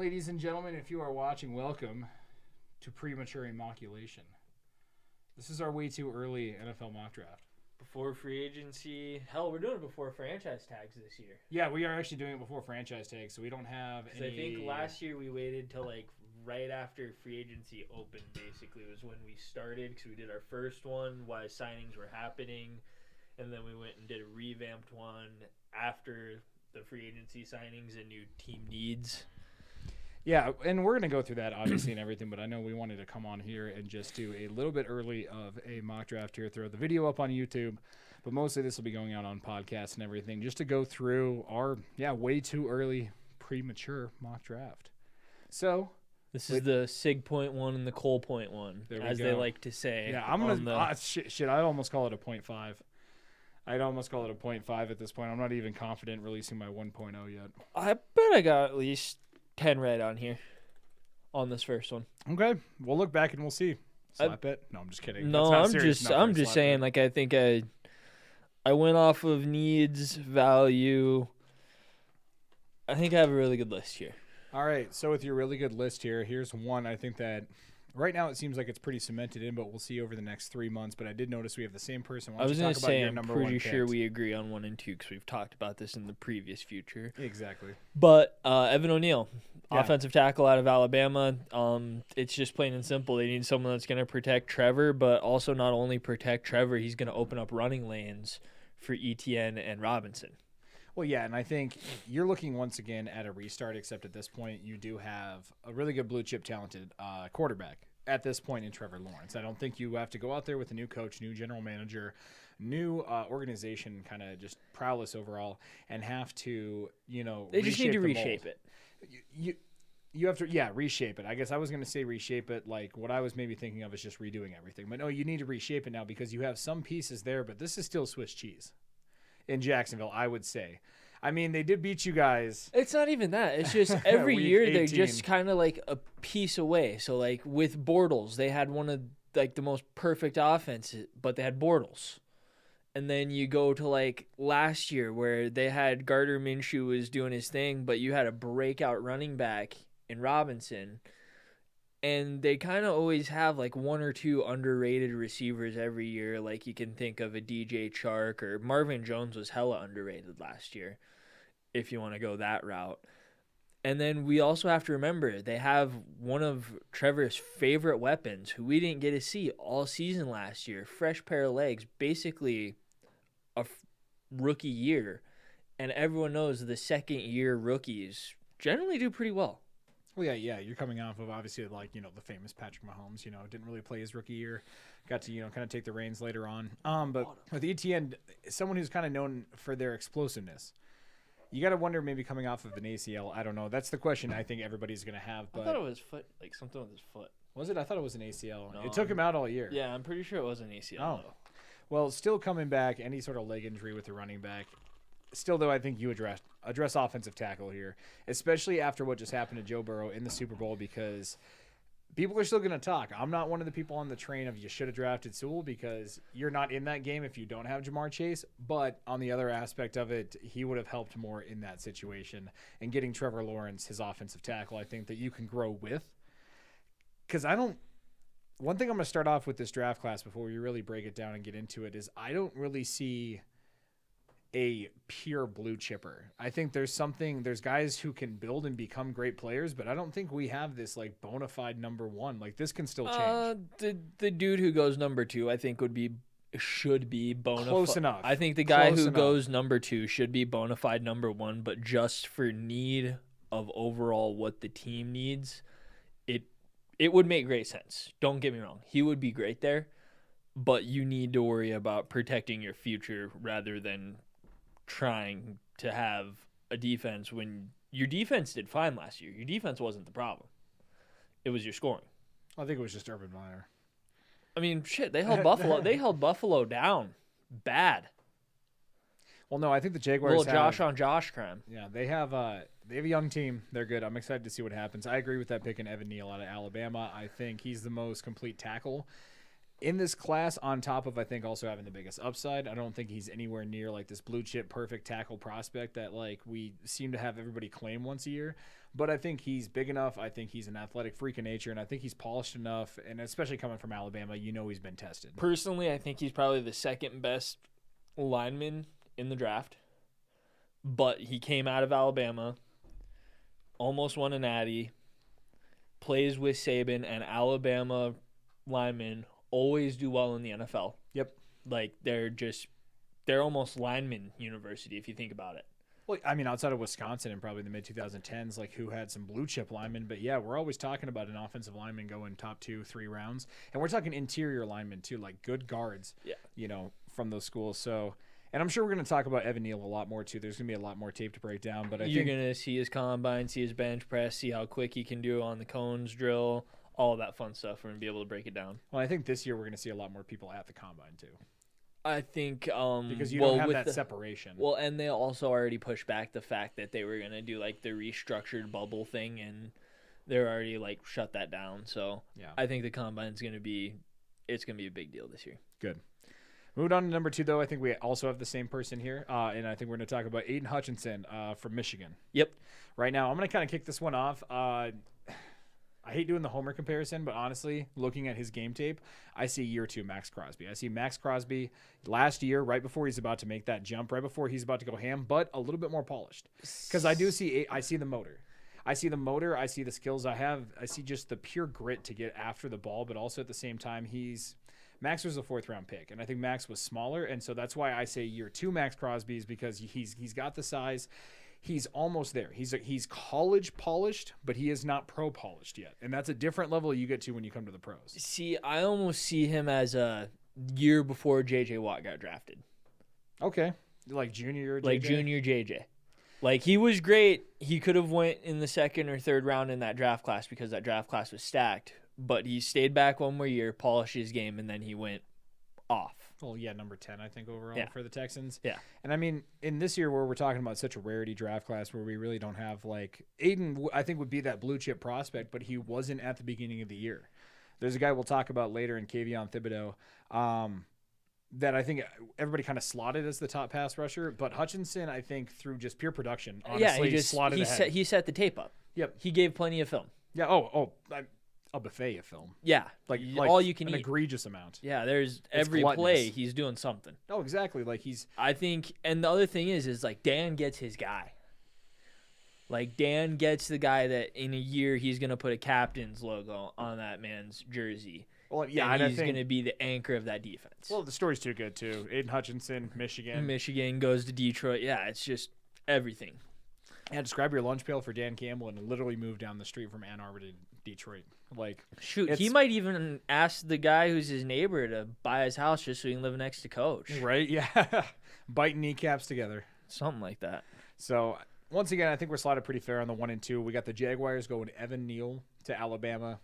ladies and gentlemen, if you are watching, welcome to Premature eMockulation. This is our way too early NFL mock draft. Before free agency. Hell, we're doing it before franchise tags this year. Yeah, we are actually doing it before franchise tags, so we don't have any... I think last year we waited till like right after free agency opened, basically, was when we started, because we did our first one while signings were happening, and then we went and did a revamped one after the free agency signings and new team needs. Yeah, and we're going to go through that, obviously, and everything, but I know we wanted to come on here and just do a little bit early of a mock draft here, throw the video up on YouTube, but mostly this will be going out on podcasts and everything, just to go through our, way too early premature mock draft. So... This is the Ciglen and the Cole.1, as they like to say. Yeah, I'm going to... I'd almost call it a 0.5. I'd almost call it a 0.5 at this point. I'm not even confident releasing my 1.0 yet. I bet I got at least 10 right on here on this first one. Okay, we'll look back and we'll see. Slap it? No, I'm just kidding. No, I'm just saying. Like, I think I went off of needs, value. I think I have a really good list here. All right, so with your really good list here, here's one. I think that right now it seems like it's pretty cemented in, but we'll see over the next 3 months. But I did notice we have the same person. I was going to say I'm pretty sure we agree on 1 and 2 because we've talked about this in the previous future. Exactly. But Evan O'Neal, offensive tackle out of Alabama. It's just plain and simple. They need someone that's going to protect Trevor, but also not only protect Trevor, he's going to open up running lanes for Etienne and Robinson. Well, yeah, and I think you're looking once again at a restart, except at this point you do have a really good blue-chip talented quarterback at this point in Trevor Lawrence. I don't think you have to go out there with a new coach, new general manager, new organization, kind of just prowess overall, and have to, They just need to reshape it. You have to, reshape it. I guess I was going to say reshape it. Like, what I was maybe thinking of is just redoing everything. But no, you need to reshape it now because you have some pieces there, but this is still Swiss cheese. In Jacksonville, I would say. I mean, they did beat you guys. It's not even that. It's just every year 18. They're just kind of like a piece away. So, like, with Bortles, they had one of, like, the most perfect offenses, but they had Bortles. And then you go to, like, last year where they had Gardner Minshew was doing his thing, but you had a breakout running back in Robinson. And they kind of always have, like, 1 or 2 underrated receivers every year. Like, you can think of a DJ Chark, or Marvin Jones was hella underrated last year, if you want to go that route. And then we also have to remember, they have one of Trevor's favorite weapons, who we didn't get to see all season last year. Fresh pair of legs, basically a rookie year. And everyone knows the second-year rookies generally do pretty well. Well, yeah, you're coming off of, obviously, like, the famous Patrick Mahomes, didn't really play his rookie year, got to, kind of take the reins later on. But with Etienne, someone who's kind of known for their explosiveness, you got to wonder maybe coming off of an ACL, I don't know. That's the question I think everybody's going to have. But I thought it was foot, like something with his foot. Was it? I thought it was an ACL. No, it took him out all year. Yeah, I'm pretty sure it was an ACL. Oh. Well, still coming back, any sort of leg injury with the running back. Still, though, I think you address offensive tackle here, especially after what just happened to Joe Burrow in the Super Bowl, because people are still going to talk. I'm not one of the people on the train of you should have drafted Sewell because you're not in that game if you don't have Jamar Chase. But on the other aspect of it, he would have helped more in that situation. And getting Trevor Lawrence, his offensive tackle, I think that you can grow with. Because one thing I'm going to start off with this draft class before we really break it down and get into it is I don't really see a pure blue chipper. I think there's guys who can build and become great players, but I don't think we have this like bona fide number one. Like this can still change. The dude who goes number 2, I think should be bona fide. Close enough. I think the guy who goes number 2 should be bona fide number 1, but just for need of overall what the team needs, it would make great sense. Don't get me wrong. He would be great there, but you need to worry about protecting your future rather than trying to have a defense when your defense did fine last year. Your defense wasn't the problem. It was your scoring. I think it was just Urban Meyer. I mean, shit, they held Buffalo. They held Buffalo down bad. Well, no, I think the Jaguars little Josh on Josh crime. Yeah, they have a young team. They're good. I'm excited to see what happens. I agree with that pick in Evan Neal out of Alabama. I think he's the most complete tackle in this class, on top of, I think, also having the biggest upside. I don't think he's anywhere near like this blue chip perfect tackle prospect that like we seem to have everybody claim once a year. But I think he's big enough. I think he's an athletic freak of nature, and I think he's polished enough. And especially coming from Alabama, he's been tested. Personally, I think he's probably the second best lineman in the draft. But he came out of Alabama, almost won a natty, plays with Saban, and Alabama linemen always do well in the NFL. Yep. Like, they're almost lineman university if you think about it. Well, I mean, outside of Wisconsin and probably the mid-2010s, like, who had some blue-chip linemen. But, yeah, we're always talking about an offensive lineman going top 2-3 rounds. And we're talking interior linemen, too, like good guards, from those schools. So, and I'm sure we're going to talk about Evan Neal a lot more, too. There's going to be a lot more tape to break down. But You're going to see his combine, see his bench press, see how quick he can do on the cones drill, all of that fun stuff. We're going to be able to break it down. Well, I think this year we're going to see a lot more people at the combine, too. I think because you don't have that separation. Well, and they also already pushed back the fact that they were going to do like the restructured bubble thing, and they're already like shut that down. So yeah, I think the combine's going to be a big deal this year. Good. Moving on to number 2, though, I think we also have the same person here, and I think we're going to talk about Aiden Hutchinson from Michigan. Yep. Right now, I'm going to kind of kick this one off. I hate doing the Homer comparison, but honestly, looking at his game tape, I see year 2 Max Crosby. I see Max Crosby last year, right before he's about to make that jump, right before he's about to go ham, but a little bit more polished. Because I see the motor. I see the skills I have. I see just the pure grit to get after the ball, but also at the same time, Max was a 4th-round pick, and I think Max was smaller, and so that's why I say year 2 Max Crosby is because he's got the size. He's almost there. He's college polished, but he is not pro polished yet. And that's a different level you get to when you come to the pros. See, I almost see him as a year before J.J. Watt got drafted. Okay. Like junior JJ? Like junior J.J. Like, he was great. He could have went in the 2nd or 3rd round in that draft class because that draft class was stacked. But he stayed back one more year, polished his game, and then he went off. Well, yeah, number 10, I think, overall for the Texans. Yeah. And, I mean, in this year where we're talking about such a rarity draft class where we really don't have, like, Aiden, I think, would be that blue-chip prospect, but he wasn't at the beginning of the year. There's a guy we'll talk about later in Kayvon Thibodeau that I think everybody kind of slotted as the top pass rusher, but Hutchinson, I think, through just pure production, honestly, slotted ahead. He set the tape up. Yep. He gave plenty of film. Yeah, a buffet of film. Yeah, like all you can eat. An egregious amount. Yeah, there's every play he's doing something. Oh, exactly. Like I think, and the other thing is like Dan gets his guy. Like Dan gets the guy that in a year he's gonna put a captain's logo on that man's jersey. Well, yeah, and he's gonna be the anchor of that defense. Well, the story's too good too. Aiden Hutchinson, Michigan. Michigan goes to Detroit. Yeah, it's just everything. Yeah, describe your lunch pail for Dan Campbell and literally move down the street from Ann Arbor to Detroit. Like, shoot, he might even ask the guy who's his neighbor to buy his house just so he can live next to Coach. Right? Yeah. Biting kneecaps together. Something like that. So, once again, I think we're slotted pretty fair on the 1 and 2. We got the Jaguars going Evan Neal to Alabama.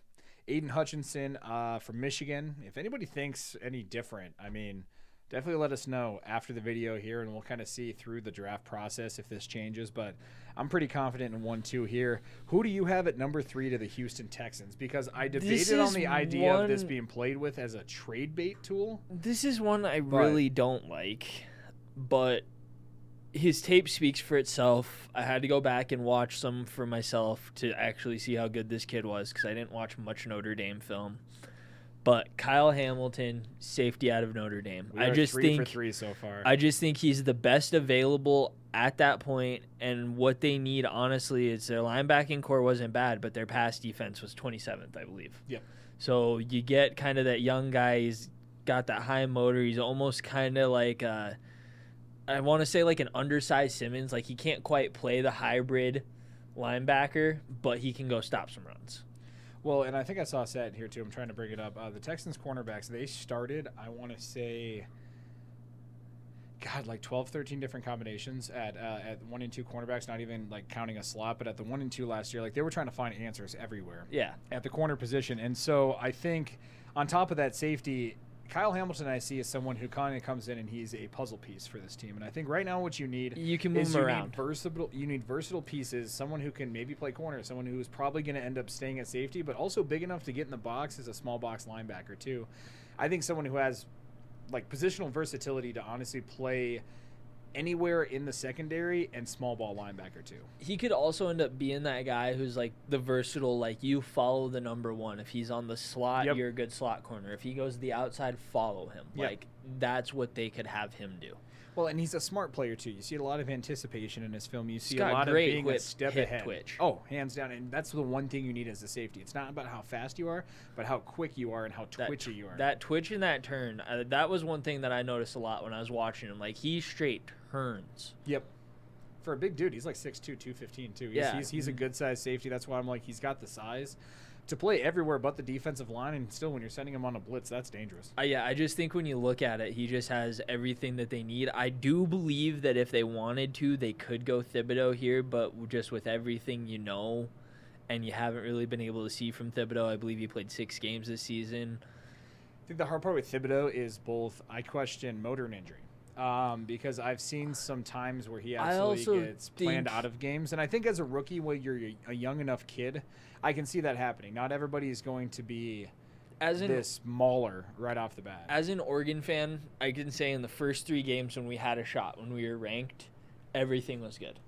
Aiden Hutchinson from Michigan. If anybody thinks any different, I mean, definitely let us know after the video here, and we'll kind of see through the draft process if this changes. But I'm pretty confident in 1-2 here. Who do you have at number 3 to the Houston Texans? Because I debated on the idea of this being played with as a trade bait tool. This is one I really don't like, but his tape speaks for itself. I had to go back and watch some for myself to actually see how good this kid was because I didn't watch much Notre Dame film. But Kyle Hamilton, safety out of Notre Dame. I just think 3 for 3 so far. I just think he's the best available at that point, and what they need, honestly, is their linebacking core wasn't bad, but their pass defense was 27th, I believe. Yep. So you get kind of that young guy. He's got that high motor. He's almost kind of like I want to say like an undersized Simmons. Like he can't quite play the hybrid linebacker, but he can go stop some runs. Well, and I think I saw a set here, too. I'm trying to bring it up. The Texans cornerbacks, they started, I want to say, like 12, 13 different combinations at 1 and 2 cornerbacks, not even, like, counting a slot. But at the 1 and 2 last year, like, they were trying to find answers everywhere. Yeah. At the corner position. And so I think on top of that safety, Kyle Hamilton, I see, is someone who kind of comes in and he's a puzzle piece for this team. And I think right now what you need you can move him around. You need versatile pieces, someone who can maybe play corner, someone who is probably going to end up staying at safety, but also big enough to get in the box as a small box linebacker too. I think someone who has like positional versatility to honestly play anywhere in the secondary and small ball linebacker too. He could also end up being that guy who's like the versatile, like you follow the number one. If he's on the slot, Yep. you're a good slot corner. If he goes to the outside, follow him. Yep. Like that's what they could have him do. Well, and he's a smart player too. You see a lot of anticipation in his film. You see a got lot of great being a step hip ahead. twitch. Oh, hands down. And that's the one thing you need as a safety. It's not about how fast you are, but how quick you are and how twitchy you are. That twitch and that turn, that was one thing that I noticed a lot when I was watching him. Like he straight turns. Yep. For a big dude, he's like 6'2", 215 too. Yeah. He's a good size safety. That's why I'm like, he's got the size to play everywhere but the defensive line, and still when you're sending him on a blitz, that's dangerous. Yeah, I just think when you look at it, he just has everything that they need. I do believe that if they wanted to, they could go Thibodeau here, but just with everything you know, and you haven't really been able to see from Thibodeau, I believe he played 6 games this season. I think the hard part with Thibodeau is both I question motor and injury. Because I've seen some times where he absolutely gets planned out of games. And I think as a rookie, when you're a young enough kid, I can see that happening. Not everybody is going to be this mauler right off the bat. As an Oregon fan, I can say in the first 3 games when we had a shot, when we were ranked, everything was good.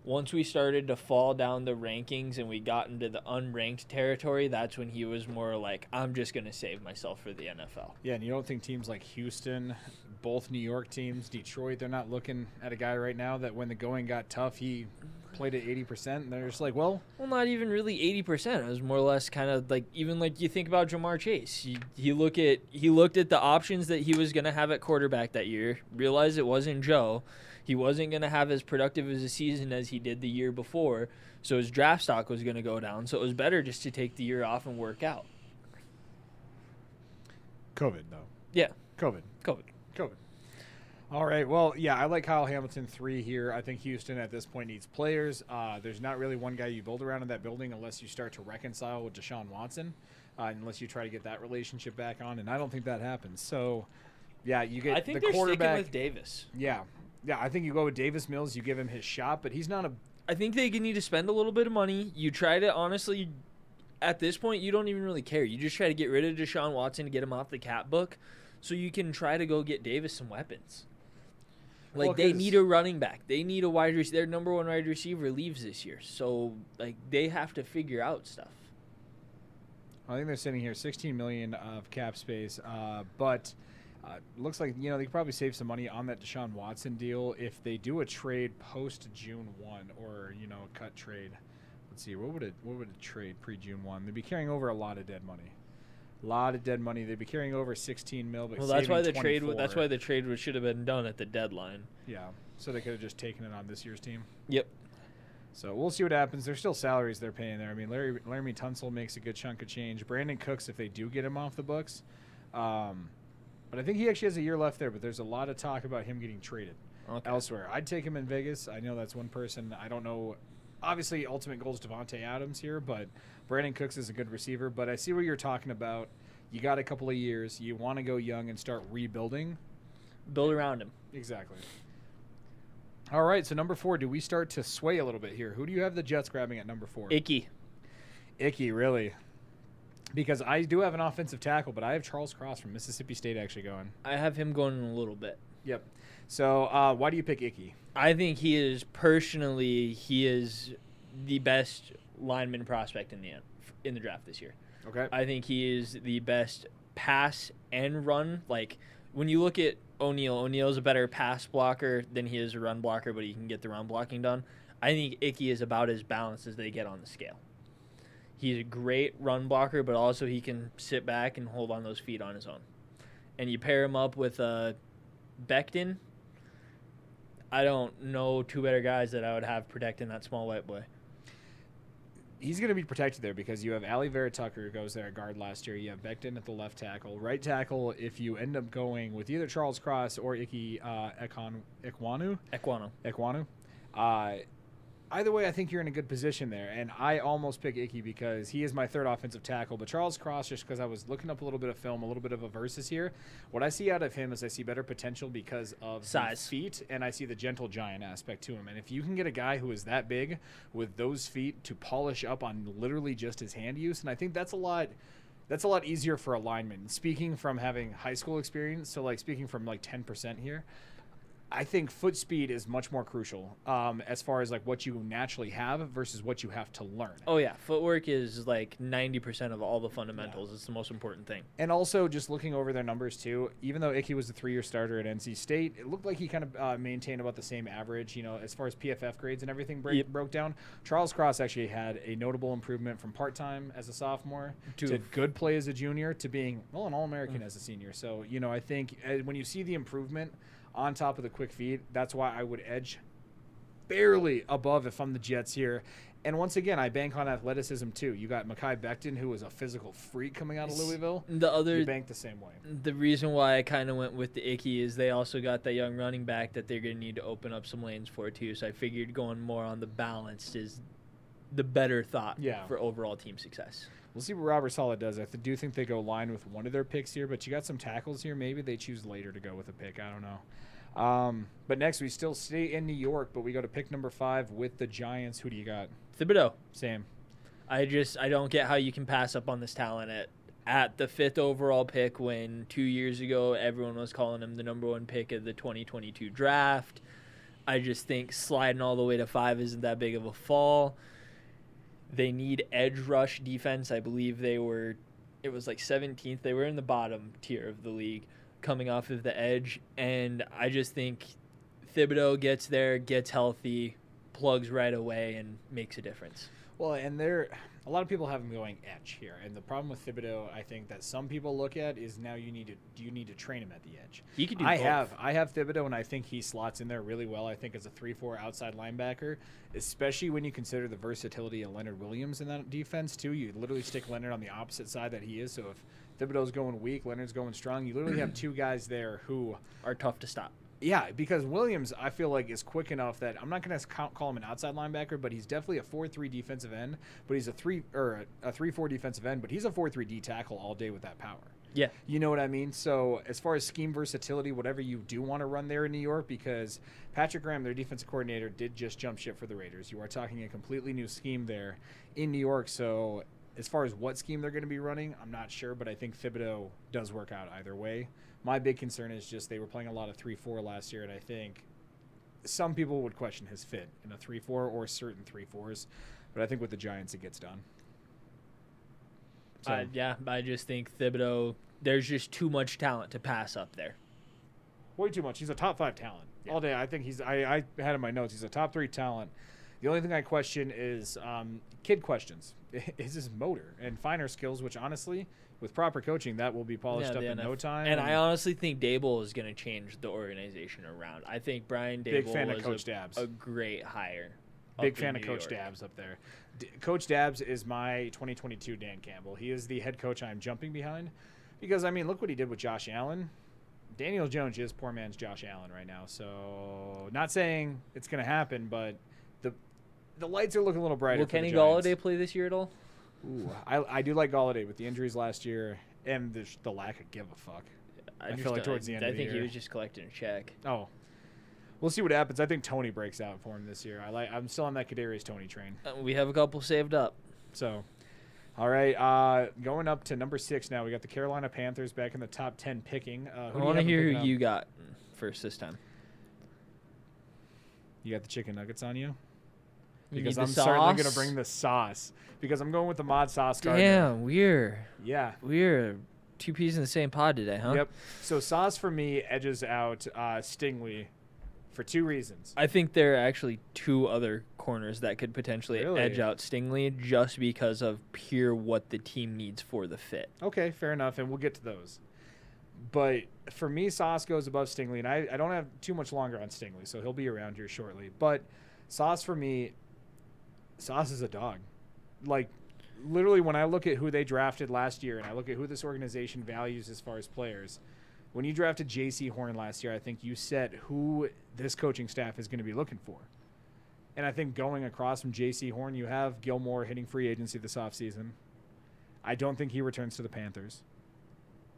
Once we started to fall down the rankings and we got into the unranked territory, that's when he was more like, I'm just going to save myself for the NFL. Yeah, and you don't think teams like Houston, both New York teams, Detroit, they're not looking at a guy right now that when the going got tough, he played at 80%, and they're just like, well, not even really 80%. It was more or less kind of like, even like you think about Jamar Chase. He looked at the options that he was going to have at quarterback that year, realized it wasn't Joe. He wasn't going to have as productive as a season as he did the year before, so his draft stock was going to go down. So it was better just to take the year off and work out. COVID, though. Yeah. COVID. All right. Well, yeah, I like Kyle Hamilton 3 here. I think Houston at this point needs players. There's not really one guy you build around in that building unless you start to reconcile with Deshaun Watson, unless you try to get that relationship back on, and I don't think that happens. So, yeah, you get I think the they're quarterback. sticking with Davis. Yeah, I think you go with Davis Mills. You give him his shot, but he's not a. I think they need to spend a little bit of money. You try to honestly, at this point, you don't even really care. You just try to get rid of Deshaun Watson to get him off the cap book, so you can try to go get Davis some weapons. Like, they need a running back. They need a wide receiver. Their number 1 wide receiver leaves this year. So, like, they have to figure out stuff. I think they're sitting here $16 million of cap space, but looks like, they could probably save some money on that Deshaun Watson deal if they do a trade post June 1 or, a cut trade. Let's see, what would a trade pre-June 1? They'd be carrying over a lot of dead money. They'd be carrying over 16 mil, but that's why the 24. That's why the trade should have been done at the deadline. Yeah, so they could have just taken it on this year's team. Yep. So we'll see what happens. There's still salaries they're paying there. I mean, Laramie Tunsil makes a good chunk of change. Brandon Cooks, if they do get him off the books, but I think he actually has a year left there. But there's a lot of talk about him getting traded elsewhere. I'd take him in Vegas. I know that's one person. I don't know. Obviously, ultimate goal is Devontae Adams here, but Brandon Cooks is a good receiver. But I see what you're talking about. You got a couple of years. You want to go young and start rebuilding. Build around him. Exactly. All right, so number 4, do we start to sway a little bit here? Who do you have the Jets grabbing at number 4? Icky, really? Because I do have an offensive tackle, but I have Charles Cross from Mississippi State actually going. I have him going in a little bit. Yep. So why do you pick Icky? I think he is the best lineman prospect in the draft this year. Okay. I think he is the best pass and run. Like, when you look at O'Neill's a better pass blocker than he is a run blocker, but he can get the run blocking done. I think Icky is about as balanced as they get on the scale. He's a great run blocker, but also he can sit back and hold on those feet on his own. And you pair him up with Becton. I don't know 2 better guys that I would have protecting that small white boy. He's going to be protected there because you have Ali Vera-Tucker who goes there at guard last year. You have Becton at the left tackle. Right tackle, if you end up going with either Charles Cross or Ike Ekwonu. Either way, I think you're in a good position there. And I almost pick Icky because he is my 3rd offensive tackle. But Charles Cross, just because I was looking up a little bit of film, a little bit of a versus here, what I see out of him is I see better potential because of size, feet, and I see the gentle giant aspect to him. And if you can get a guy who is that big with those feet to polish up on literally just his hand use, and I think that's a lot easier for a lineman. Speaking from having high school experience, so speaking from 10% here, I think foot speed is much more crucial as far as like what you naturally have versus what you have to learn. Oh yeah, footwork is like 90% of all the fundamentals. It's the most important thing. And also just looking over their numbers too, even though Icky was a 3-year starter at NC State, it looked like he kind of maintained about the same average, as far as PFF grades and everything broke down. Charles Cross actually had a notable improvement from part-time as a sophomore to good play as a junior to being, an All-American as a senior. So, I think when you see the improvement on top of the quick feet, that's why I would edge barely above if I'm the Jets here. And once again, I bank on athleticism too. You got Mekhi Becton, who was a physical freak coming out of Louisville. You bank the same way. The reason why I kind of went with the Icky is they also got that young running back that they're going to need to open up some lanes for too. So I figured going more on the balanced is the better thought for overall team success. We'll see what Robert Saleh does. I do think they go line with one of their picks here, but you got some tackles here. Maybe they choose later to go with a pick. I don't know. But next, we still stay in New York, but we go to pick number 5 with the Giants. Who do you got? Thibodeau. Same. I don't get how you can pass up on this talent at the 5th overall pick when 2 years ago everyone was calling him the number 1 pick of the 2022 draft. I just think sliding all the way to 5 isn't that big of a fall. They need edge rush defense. I believe it was like 17th. They were in the bottom tier of the league coming off of the edge. And I just think Thibodeau gets there, gets healthy, plugs right away, and makes a difference. Well, and a lot of people have him going edge here. And the problem with Thibodeau, I think that some people look at is now you need to train him at the edge. He could do I both. I have Thibodeau, and I think he slots in there really well. I think as a 3-4 outside linebacker, especially when you consider the versatility of Leonard Williams in that defense too. You literally stick Leonard on the opposite side that he is. So if Thibodeau's going weak, Leonard's going strong, you literally have two guys there who are tough to stop. Yeah, because Williams, I feel like, is quick enough that I'm not going to call him an outside linebacker, but he's definitely a 4-3 defensive end. But he's a 3-4 defensive end, but he's a 4-3 D tackle all day with that power. Yeah, you know what I mean. So as far as scheme versatility, whatever you do want to run there in New York, because Patrick Graham, their defensive coordinator, did just jump ship for the Raiders. You are talking a completely new scheme there in New York. So as far as what scheme they're going to be running, I'm not sure, but I think Thibodeau does work out either way. My big concern is just they were playing a lot of 3-4 last year, and I think some people would question his fit in a 3-4 or certain 3-4s, but I think with the Giants it gets done. So, I just think Thibodeau, there's just too much talent to pass up there. Way too much. He's a top 5 talent all day. I think I had in my notes, he's a top 3 talent. The only thing I question is kid questions. Is his motor and finer skills, which honestly, with proper coaching, that will be polished up in no time. And I honestly think Dable is going to change the organization around. I think Brian Dable big fan of Coach Dabbs. A great hire. Big fan of Coach Dabbs up there. Coach Dabbs is my 2022 Dan Campbell. He is the head coach I'm jumping behind because, I mean, look what he did with Josh Allen. Daniel Jones is poor man's Josh Allen right now. So not saying it's going to happen, but the lights are looking a little brighter. Will Kenny Golladay play this year at all? Ooh, I do like Golladay with the injuries last year and the lack of give a fuck. I feel like towards the end of the year. I think he was just collecting a check. Oh. We'll see what happens. I think Tony breaks out for him this year. I'm still on that Kadarius Toney train. We have a couple saved up. So, all right. Going up to number 6 now. We got the Carolina Panthers back in the top 10 picking. I want to hear who you got first this time. You got the chicken nuggets on you? Because I'm certainly going to bring the sauce. Because I'm going with the Mod Sauce Gardner. Damn, we're 2 peas in the same pod today, huh? Yep. So sauce for me edges out Stingley for 2 reasons. I think there are actually 2 other corners that could potentially edge out Stingley just because of pure what the team needs for the fit. Okay, fair enough, and we'll get to those. But for me, Sauce goes above Stingley, and I don't have too much longer on Stingley, so he'll be around here shortly. But Sauce for me, Sauce is a dog. Like, literally, when I look at who they drafted last year and I look at who this organization values as far as players, when you drafted J.C. Horn last year, I think you set who this coaching staff is going to be looking for. And I think going across from J.C. Horn, you have Gilmore hitting free agency this offseason. I don't think he returns to the Panthers.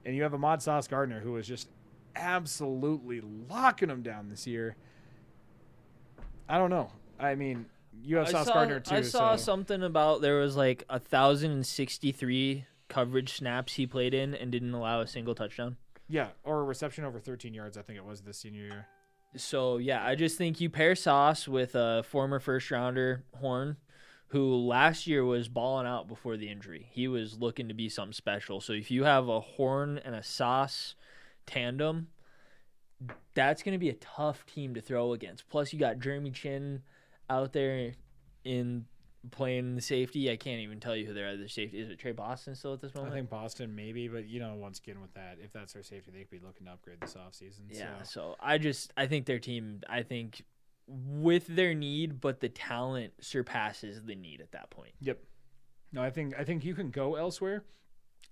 And you have Ahmad Sauce Gardner, who is just absolutely locking him down this year. I don't know. I mean, you have Sauce Gardner too. I saw something about there was like 1,063 coverage snaps he played in and didn't allow a single touchdown. Yeah, or a reception over 13 yards, I think it was this senior year. So, yeah, I just think you pair Sauce with a former first-rounder, Horn, who last year was balling out before the injury. He was looking to be something special. So if you have a Horn and a Sauce tandem, that's going to be a tough team to throw against. Plus, you got Jeremy Chin out there in playing the safety. I can't even tell you who their other safety is. It Trey Boston still at this moment? I think Boston maybe, but once again with that, if that's their safety, they could be looking to upgrade this offseason. Yeah, so I think their team, with their need, but the talent surpasses the need at that point. Yep. No, I think you can go elsewhere.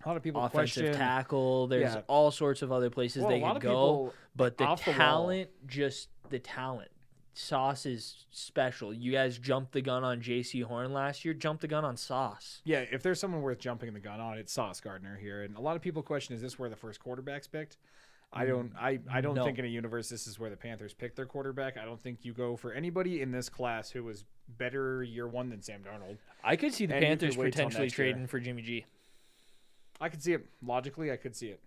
A lot of people Offensive question tackle. There's all sorts of other places they can go, but the talent, just the talent. Sauce is special. You guys jumped the gun on J.C. Horn last year. Jump the gun on Sauce. Yeah, if there's someone worth jumping the gun on, it's Sauce Gardner here. And a lot of people question, is this where the first quarterback's picked? I don't think in a universe this is where the Panthers picked their quarterback. I don't think you go for anybody in this class who was better year one than Sam Darnold. I could see the Panthers potentially trading for Jimmy G. I could see it. Logically, I could see it.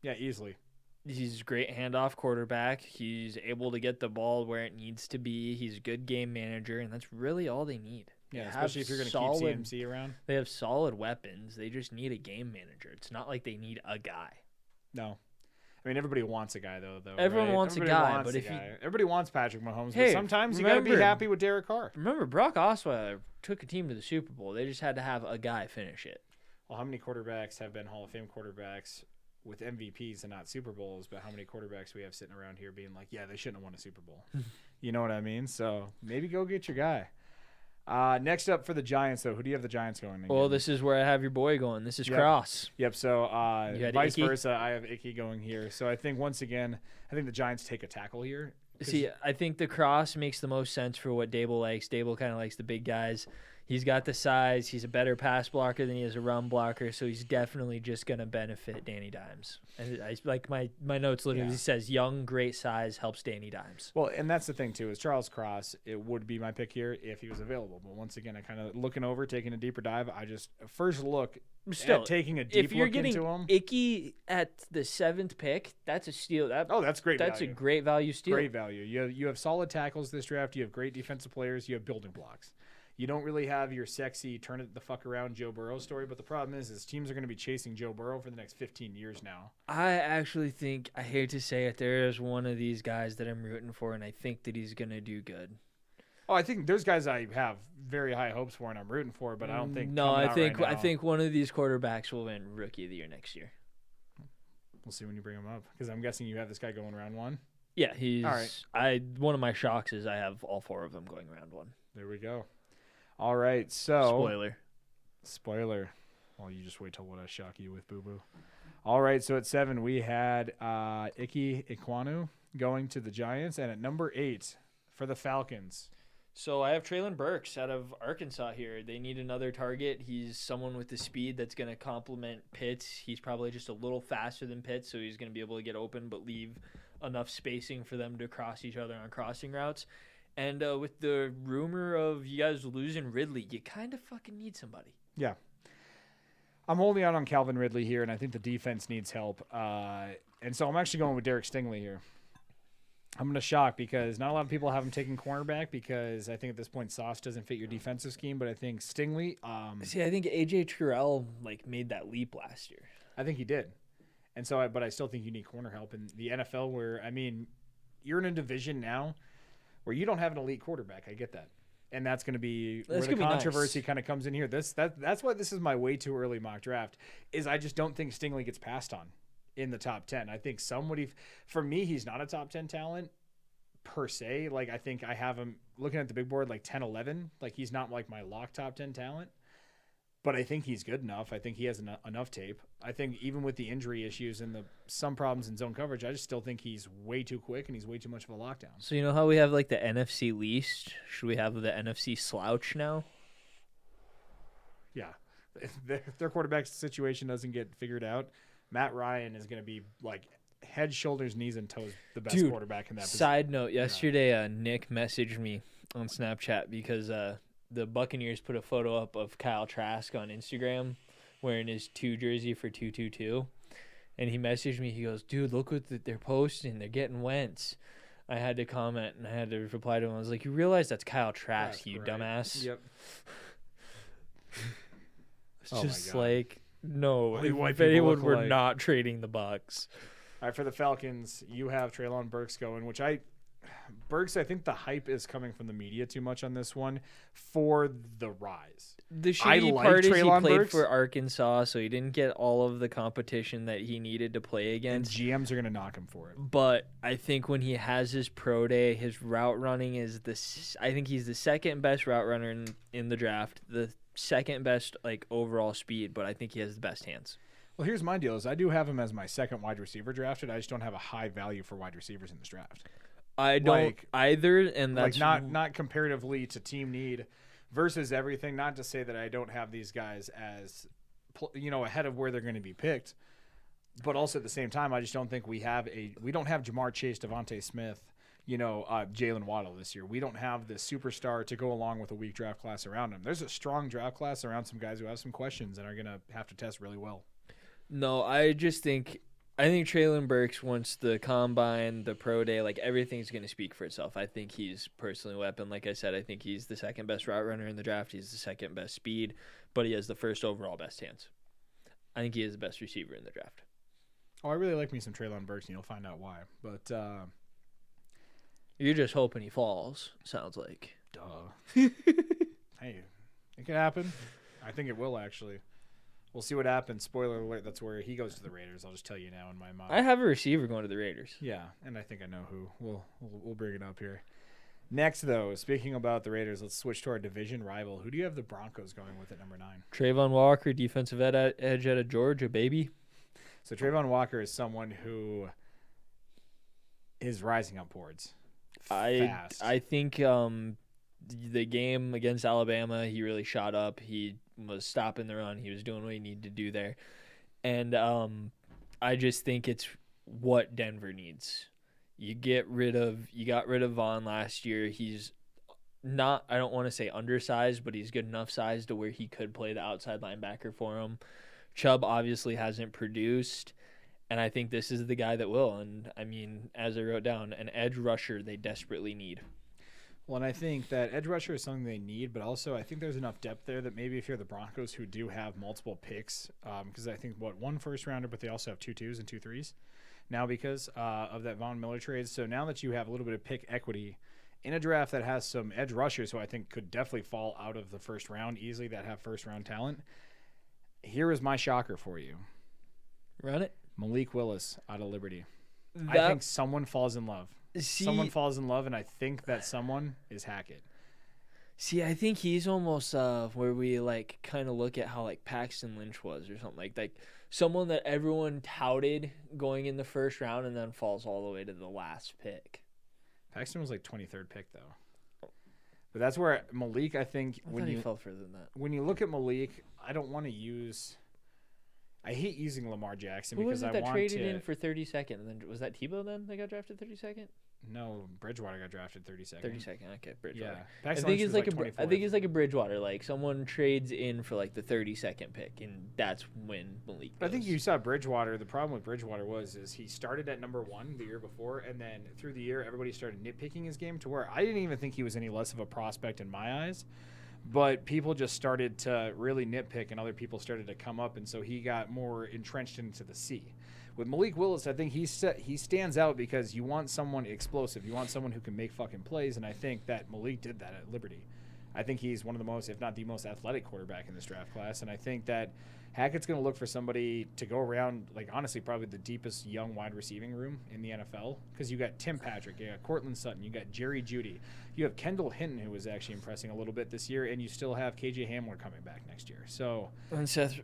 Yeah, easily. He's a great handoff quarterback. He's able to get the ball where it needs to be. He's a good game manager, and that's really all they need. Yeah, especially if you're going to keep CMC around. They have solid weapons. They just need a game manager. It's not like they need a guy. No. I mean, everybody wants a guy, though. Everyone wants a guy, but everybody wants Patrick Mahomes, but sometimes you got to be happy with Derek Carr. Remember, Brock Osweiler took a team to the Super Bowl. They just had to have a guy finish it. Well, how many quarterbacks have been Hall of Fame quarterbacks with MVPs and not Super Bowls, but how many quarterbacks we have sitting around here being like, yeah, they shouldn't have won a Super Bowl. You know what I mean? So maybe go get your guy. Next up for the Giants, though, who do you have the Giants going again? Well, this is where I have your boy going. This is Cross. Yep, so vice versa, I have Icky going here. So I think, once again, the Giants take a tackle here. See, I think the Cross makes the most sense for what Dable likes. Dable kind of likes the big guys. He's got the size. He's a better pass blocker than he is a run blocker, so he's definitely just going to benefit Danny Dimes. And I like my notes literally says young, great size helps Danny Dimes. Well, and that's the thing, too, is Charles Cross, it would be my pick here if he was available. But once again, I kind of taking a deeper dive, I just first look at taking a deep look into him. Icky at the 7th pick, that's a steal. That's great value. That's a great value steal. Great value. You have solid tackles this draft. You have great defensive players. You have building blocks. You don't really have your sexy turn it the fuck around Joe Burrow story, but the problem is teams are going to be chasing Joe Burrow for the next 15 years now. I actually think, I hate to say it, there is one of these guys that I'm rooting for, and I think that he's going to do good. Oh, I think there's guys I have very high hopes for and I'm rooting for, but I don't think. No, I think one of these quarterbacks will win Rookie of the Year next year. We'll see when you bring him up, because I'm guessing you have this guy going round 1. Yeah, he's. All right. One of my shocks is I have all 4 of them going round 1. There we go. All right, so spoiler. Well, you just wait till what I shock you with, boo boo. All right, so at 7 we had Ike Ekwonu going to the Giants, and at number 8 for the Falcons. So I have Treylon Burks out of Arkansas here. They need another target. He's someone with the speed that's going to complement Pitts. He's probably just a little faster than Pitts, so he's going to be able to get open but leave enough spacing for them to cross each other on crossing routes. And with the rumor of you guys losing Ridley, you kind of fucking need somebody. Yeah. I'm holding out on Calvin Ridley here, and I think the defense needs help. And so I'm actually going with Derek Stingley here. I'm going to shock because not a lot of people have him taking cornerback because I think at this point Sauce doesn't fit your defensive scheme, but I think Stingley I think A.J. Terrell made that leap last year. I think he did. And so but I still think you need corner help in the NFL where, I mean, you're in a division now where you don't have an elite quarterback. I get that. And that's going to be where the controversy kind of comes in here. That's why this is my way too early mock draft, is I just don't think Stingley gets passed on in the top 10. I think for me, he's not a top 10 talent per se. I think I have him looking at the big board 10, 11. He's not my lock top 10 talent. But I think he's good enough. I think he has enough tape. I think even with the injury issues and some problems in zone coverage, I just still think he's way too quick and he's way too much of a lockdown. So you know how we have the NFC least? Should we have the NFC slouch now? Yeah. If their quarterback situation doesn't get figured out, Matt Ryan is going to be head, shoulders, knees, and toes the best quarterback in that position. Side note, yesterday Nick messaged me on Snapchat because the Buccaneers put a photo up of Kyle Trask on Instagram wearing his 2 jersey for 222. And he messaged me. He goes, dude, look what they're posting. They're getting Wentz. I had to comment and I had to reply to him. I was like, "You realize that's Kyle Trask, you right. dumbass." Yep. It's Oh my just God. like, no, Only white if people anyone look were alike. not trading the Bucks. All right, for the Falcons, you have Treylon Burks going, Burks, I think the hype is coming from the media too much on this one for the rise. The I shitty like part is he Treylon played Burks. for Arkansas, so he didn't get all of the competition that he needed to play And against. GMs are going to knock him for it. But I think when he has his pro day, his route running is I think he's the second best route runner in the draft, the second best like overall speed, but I think he has the best hands. Well, here's my deal: is I do have him as my second wide receiver drafted. I just don't have a high value for wide receivers in this draft. I don't either, and that's not comparatively to team need versus everything. Not to say that I don't have these guys as ahead of where they're going to be picked, but also at the same time, I just don't think we don't have Jamar Chase, Devontae Smith, Jalen Waddle this year. We don't have the superstar to go along with a weak draft class around him. There's a strong draft class around some guys who have some questions and are going to have to test really well. No, I think Treylon Burks, once the combine, the pro day, like everything's going to speak for itself. I think he's personally a weapon. Like I said, I think he's the second best route runner in the draft. He's the second best speed, but he has the first overall best hands. I think he is the best receiver in the draft. Oh, I really like me some Treylon Burks, and you'll find out why. But you're just hoping he falls, sounds like. Duh. Hey, it could happen. I think it will, actually. We'll see what happens. Spoiler alert, that's where he goes to the Raiders. I'll just tell you now in my mind. I have a receiver going to the Raiders. Yeah, and I think I know who. We'll bring it up here. Next, though, speaking about the Raiders, let's switch to our division rival. Who do you have the Broncos going with at number 9? Trayvon Walker, defensive edge out of Georgia, baby. So Trayvon Walker is someone who is rising upwards fast. I think the game against Alabama, he really shot up. He was stopping the run. He was doing what he needed to do there. And I just think it's what Denver needs. You got rid of Vaughn last year. He's not, I don't want to say undersized, but he's good enough size to where he could play the outside linebacker for him. Chubb obviously hasn't produced, and I think this is the guy that will. And, I mean, as I wrote down, an edge rusher they desperately need. Well, and I think that edge rusher is something they need, but also I think there's enough depth there that maybe if you're the Broncos who do have multiple picks, because I think, one first-rounder, but they also have 2 2s and 2 3s now because of that Von Miller trade. So now that you have a little bit of pick equity in a draft that has some edge rushers who I think could definitely fall out of the first round easily that have first-round talent, here is my shocker for you. Run it. Malik Willis out of Liberty. I think someone falls in love. Someone falls in love, and I think that someone is Hackett. See, I think he's almost where we like kind of look at how like Paxton Lynch was or something like someone that everyone touted going in the first round and then falls all the way to the last pick. Paxton was like 23rd pick though. But that's where Malik, I think, he fell further than that. When you look at Malik, I don't want to use. I hate using Lamar Jackson Who because was it I that want traded to. in for 32nd? And then was that Tebow then that got drafted 32nd? No, Bridgewater got drafted 32nd. 32nd, okay, Bridgewater. Yeah, I think it's like a Bridgewater. Like someone trades in for like the 32nd pick, and that's when Malik goes. I think you saw Bridgewater. The problem with Bridgewater is he started at number 1 the year before, and then through the year everybody started nitpicking his game to where I didn't even think he was any less of a prospect in my eyes. But people just started to really nitpick, and other people started to come up, and so he got more entrenched into the sea. With Malik Willis, I think he stands out because you want someone explosive. You want someone who can make fucking plays, and I think that Malik did that at Liberty. I think he's one of the most, if not the most athletic quarterback in this draft class, and I think that Hackett's going to look for somebody to go around, like honestly probably the deepest young wide receiving room in the NFL because you got Tim Patrick, you got Cortland Sutton, you got Jerry Jeudy, you have Kendall Hinton who was actually impressing a little bit this year, and you still have KJ Hamler coming back next year. So and Seth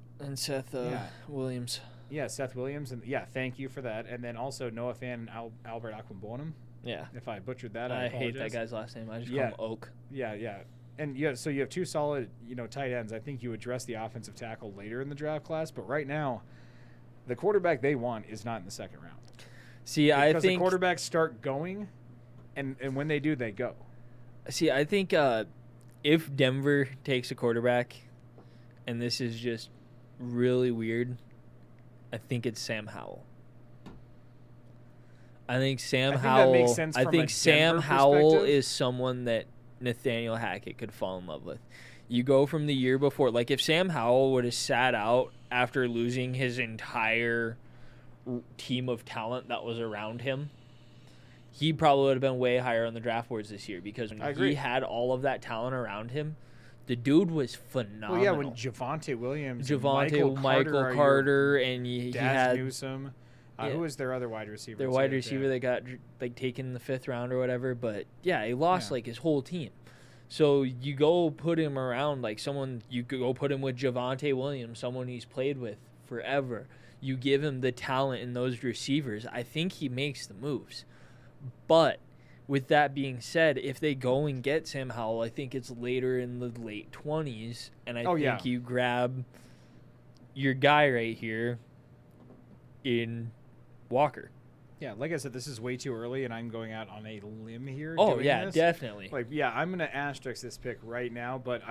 Williams. Yeah, Seth Williams, and thank you for that. And then also Noah Fan and Albert Aquimbonem. Yeah. If I butchered that, I hate that guy's last name. I just call him Oak. Yeah. And so you have 2 solid, tight ends. I think you address the offensive tackle later in the draft class, but right now, the quarterback they want is not in the second round. See, I think the quarterbacks start going, and when they do, they go. See, I think if Denver takes a quarterback, and this is just really weird, I think it's Sam Howell. I think Sam I think Howell. that makes sense I from think a Sam Denver Howell perspective. is someone that Nathaniel Hackett could fall in love with. You go from the year before, like if Sam Howell would have sat out after losing his entire team of talent that was around him, he probably would have been way higher on the draft boards this year because when he had all of that talent around him, the dude was phenomenal. Well, yeah, when Javonte Williams, Michael Carter, and he had Newsome. Who was their other wide receiver? Their wide receiver that got like taken in the 5th round or whatever. But yeah, he lost like his whole team. So you go put him around like someone. You could go put him with Javonte Williams, someone he's played with forever. You give him the talent in those receivers. I think he makes the moves. But with that being said, if they go and get Sam Howell, I think it's later in the late 20s, and I think you grab your guy right here in Walker. Yeah, like I said, this is way too early, and I'm going out on a limb here. Oh, yeah, definitely. Like, yeah, I'm going to asterisk this pick right now, but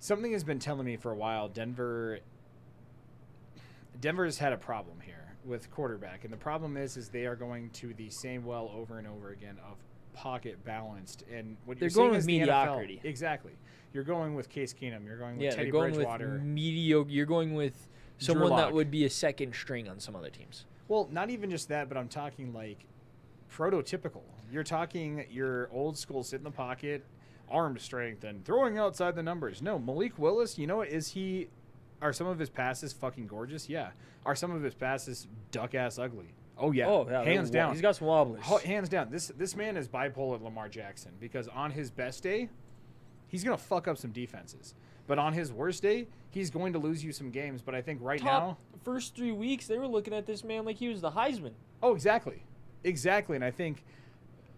something has been telling me for a while. Denver's had a problem here with quarterback, and the problem is they are going to the same well over and over again of pocket balanced, and what they're you're going seeing with is mediocrity. The NFL. Exactly. You're going with Case Keenum. You're going with Teddy going Bridgewater. With mediocre. You're going with someone that would be a second string on some other teams. Well, not even just that, but I'm talking like prototypical. You're talking your old school sit in the pocket, arm strength, and throwing outside the numbers. No, Malik Willis, you know what? Are some of his passes fucking gorgeous? Yeah. Are some of his passes duck-ass ugly? Oh, yeah. Oh, yeah. Hands down. He's got some wobblers. Hands down. This man is bipolar Lamar Jackson because on his best day, he's going to fuck up some defenses. But on his worst day, he's going to lose you some games. But I think now... First 3 weeks, they were looking at this man like he was the Heisman. Oh, exactly. Exactly. And I think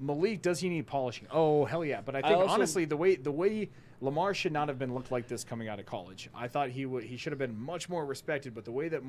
Malik, does he need polishing? Oh, hell yeah. But I think, honestly, the way Lamar should not have been looked like this coming out of college. I thought he should have been much more respected. But the way that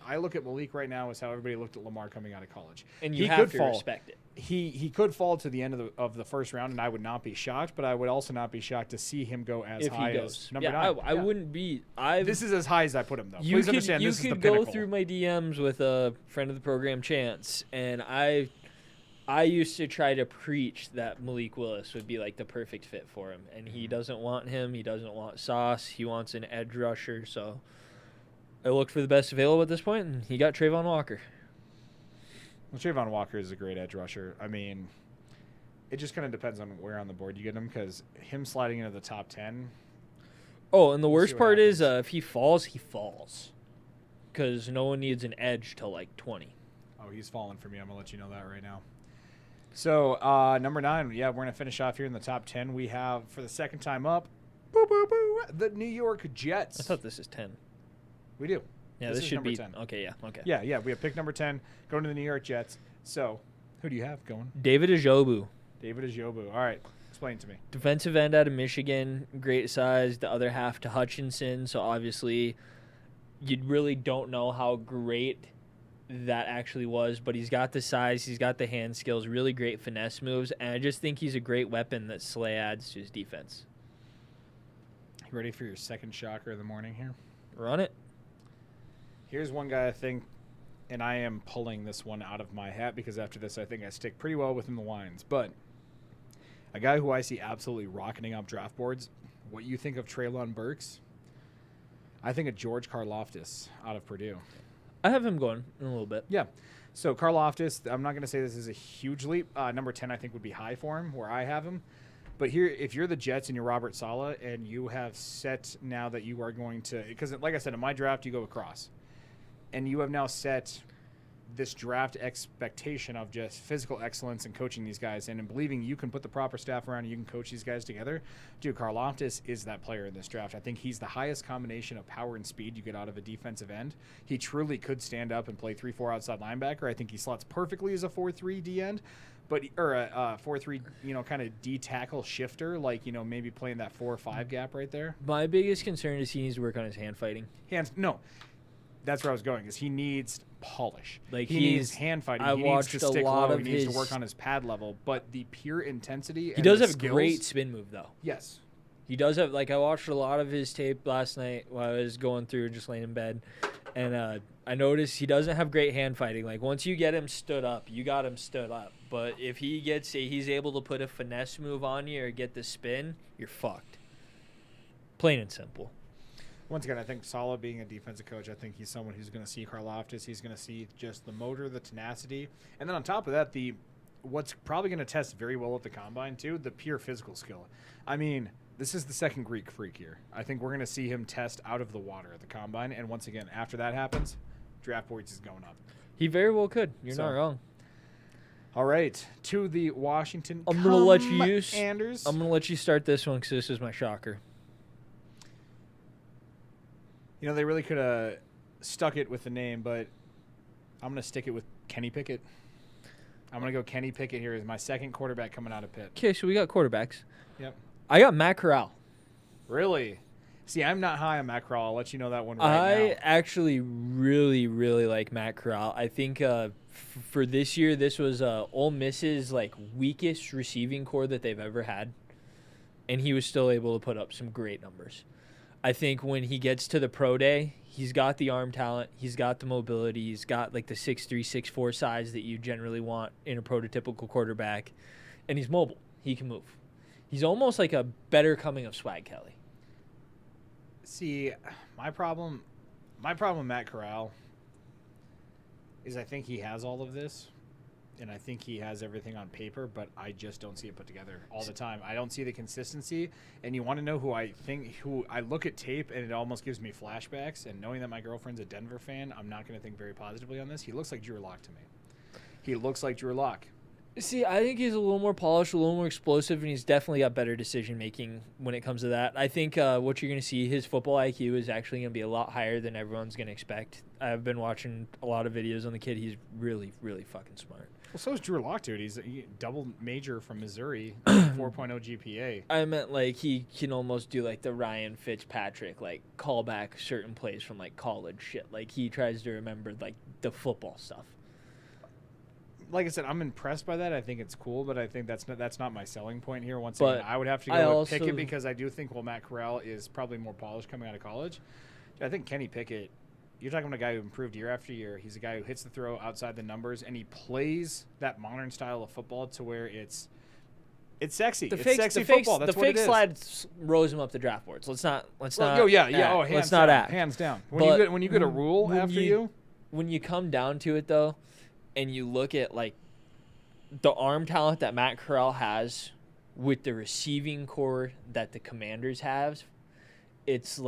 I look at Malik right now is how everybody looked at Lamar coming out of college. And you have to respect it. He could fall to the end of the first round, and I would not be shocked. But I would also not be shocked to see him go as high as number 9. I wouldn't be. This is as high as I put him, though. Please understand, this is the pinnacle. You could go through my DMs with a friend of the program, Chance, and I used to try to preach that Malik Willis would be like the perfect fit for him, and he doesn't want him. He doesn't want Sauce. He wants an edge rusher. So I looked for the best available at this point, and he got Trayvon Walker. Well, Trayvon Walker is a great edge rusher. I mean, it just kind of depends on where on the board you get him, because him sliding into the top 10. Oh, and the worst part is if he falls, because no one needs an edge till like 20. Oh, he's falling for me. I'm going to let you know that right now. So, number 9, we're going to finish off here in the top 10. We have, for the second time up, the New York Jets. I thought this is 10. We do. Yeah, this should be 10. Okay, yeah, okay. Yeah, we have pick number 10 going to the New York Jets. So, who do you have going? David Ajobu. All right, explain to me. Defensive end out of Michigan, great size. The other half to Hutchinson. So, obviously, you really don't know how great that actually was, but he's got the size, he's got the hand skills, really great finesse moves, and I just think he's a great weapon that Slay adds to his defense. You ready for your second shocker of the morning here? Run it. Here's one guy I think, and I am pulling this one out of my hat because after this I think I stick pretty well within the lines, but a guy who I see absolutely rocketing up draft boards. What you think of Treylon Burks? I think of George Karlaftis out of Purdue. I have him going in a little bit. Yeah. So Karlaftis, I'm not going to say this is a huge leap. Number 10 I think would be high for him where I have him. But here, if you're the Jets and you're Robert Saleh and you have set now that you are going to – because like I said, in my draft you go across. And you have now set this draft expectation of just physical excellence and coaching these guys and believing you can put the proper staff around and you can coach these guys together. Dude, Karlaftis is that player in this draft. I think he's the highest combination of power and speed you get out of a defensive end. He truly could stand up and play 3-4 outside linebacker. I think he slots perfectly as a 4-3 D end, or a 4-3, kind of D tackle shifter, like, maybe playing that 4 or 5 gap right there. My biggest concern is he needs to work on his hand fighting. No. That's where I was going, is he needs polish. Like he needs hand fighting. He needs to stick low. He needs to work on his pad level. But the pure intensity he does have a great spin move, though. Yes. He does have, I watched a lot of his tape last night while I was going through and just laying in bed. And I noticed he doesn't have great hand fighting. Like, once you get him stood up, you got him stood up. But if he's able to put a finesse move on you or get the spin, you're fucked. Plain and simple. Once again, I think Saleh being a defensive coach, I think he's someone who's going to see Karlaftis. He's going to see just the motor, the tenacity. And then on top of that, what's probably going to test very well at the combine, too, the pure physical skill. I mean, this is the second Greek freak here. I think we're going to see him test out of the water at the combine. And once again, after that happens, draft boards is going up. He very well could. You're not wrong. All right, to the Washington I'm going to let you start this one because this is my shocker. You know, they really could have stuck it with the name, but I'm going to stick it with Kenny Pickett. I'm going to go Kenny Pickett here as my second quarterback coming out of Pitt. Okay, so we got quarterbacks. Yep. I got Matt Corral. Really? See, I'm not high on Matt Corral. I'll let you know that one right now. I actually really, really like Matt Corral. I think for this year, this was Ole Miss's weakest receiving core that they've ever had, and he was still able to put up some great numbers. I think when he gets to the pro day, he's got the arm talent, he's got the mobility, he's got the 6'3", 6'4" size that you generally want in a prototypical quarterback, and he's mobile. He can move. He's almost like a better coming of Swag Kelly. See, my problem with Matt Corral is I think he has all of this, and I think he has everything on paper, but I just don't see it put together all the time. I don't see the consistency, and you want to know who I look at tape, and it almost gives me flashbacks, and knowing that my girlfriend's a Denver fan, I'm not going to think very positively on this. He looks like Drew Lock to me. He looks like Drew Lock. See, I think he's a little more polished, a little more explosive, and he's definitely got better decision-making when it comes to that. I think what you're going to see, his football IQ is actually going to be a lot higher than everyone's going to expect. I've been watching a lot of videos on the kid. He's really, really fucking smart. Well, so is Drew Lock, dude. He's a double major from Missouri, 4.0 GPA. I meant he can almost do the Ryan Fitzpatrick, call back certain plays from college shit. He tries to remember the football stuff. Like I said, I'm impressed by that. I think it's cool, but I think that's not my selling point here. Once again, I would have to go with Pickett because I do think Matt Corral is probably more polished coming out of college. I think Kenny Pickett, you're talking about a guy who improved year after year. He's a guy who hits the throw outside the numbers, and he plays that modern style of football to where it's sexy. It's sexy football. That's what it is. The fake slide rose him up the draft boards. Let's not. Oh yeah. Hands down. Hands down. When you get a rule after you. When you come down to it, though, and you look at the arm talent that Matt Corral has with the receiving core that the Commanders have, it's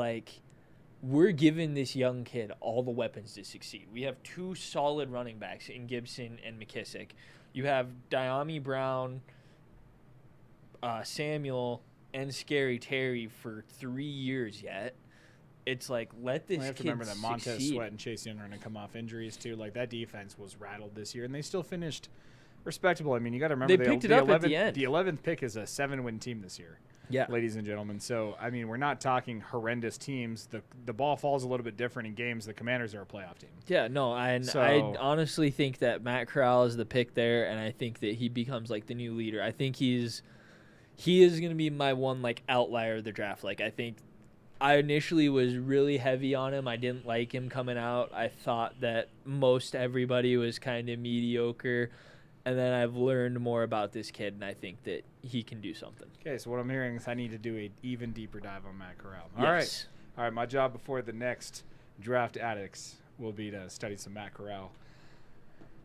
we're giving this young kid all the weapons to succeed. We have two solid running backs in Gibson and McKissick. You have Diami Brown, Samuel, and Scary Terry for 3 years yet. It's let this kid I have to remember that Montez succeed. Sweat and Chase Young are going to come off injuries too. That defense was rattled this year, and they still finished respectable. I mean, you got to remember they picked it up at the end. The 11th pick is a 7-win team this year. Yeah, ladies and gentlemen. So I mean, we're not talking horrendous teams. The ball falls a little bit different in games. The Commanders are a playoff team. Yeah, no, I honestly think that Matt Corral is the pick there, and I think that he becomes the new leader. I think he is going to be my one outlier of the draft. I think. I initially was really heavy on him. I didn't like him coming out. I thought that most everybody was kind of mediocre. And then I've learned more about this kid, and I think that he can do something. Okay, so what I'm hearing is I need to do an even deeper dive on Matt Corral. Yes. All right, my job before the next draft addicts will be to study some Matt Corral.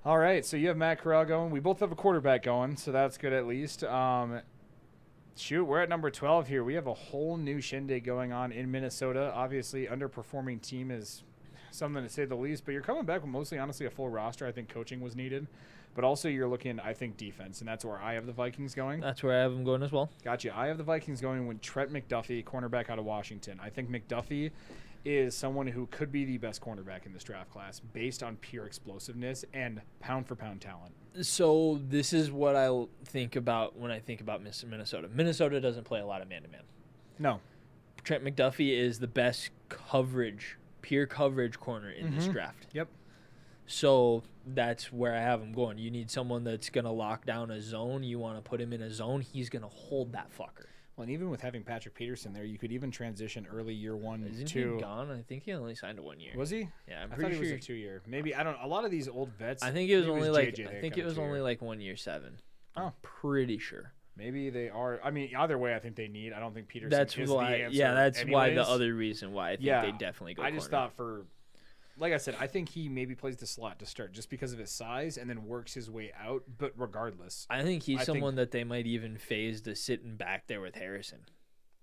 All right, so you have Matt Corral going. We both have a quarterback going, so that's good at least. Shoot, we're at number 12 here. We have a whole new shindig going on in Minnesota. Obviously, underperforming team is something to say the least, but you're coming back with mostly, honestly, a full roster. I think coaching was needed. But also you're looking, I think, defense, and that's where I have the Vikings going. That's where I have them going as well. Gotcha. I have the Vikings going with Trent McDuffie, cornerback out of Washington. I think McDuffie is someone who could be the best cornerback in this draft class based on pure explosiveness and pound-for-pound talent. So this is what I think about when I think about Minnesota. Minnesota doesn't play a lot of man-to-man. No. Trent McDuffie is the best pure coverage corner in this draft. Yep. So that's where I have him going. You need someone that's going to lock down a zone. You want to put him in a zone. He's going to hold that fucker. Well, and even with having Patrick Peterson there, you could even transition early year 1 Isn't to. he gone? I think he only signed a 1 year. Was he? Yeah, I'm I pretty thought he sure. was a 2-year. Maybe I don't. A lot of these old vets. I think it was maybe only like. JJ I that think got it a was only 2-year. like 1 year 7. Oh. I'm pretty sure. Maybe they are. I mean, either way, I think they need. I don't think Peterson That's is why. the answer. Yeah, that's why the anyways. other reason why I think Yeah, they definitely go. I just corner. thought for, like I said, I think he maybe plays the slot to start just because of his size and then works his way out. But regardless, I think he's someone that they might even phase to sitting back there with Harrison.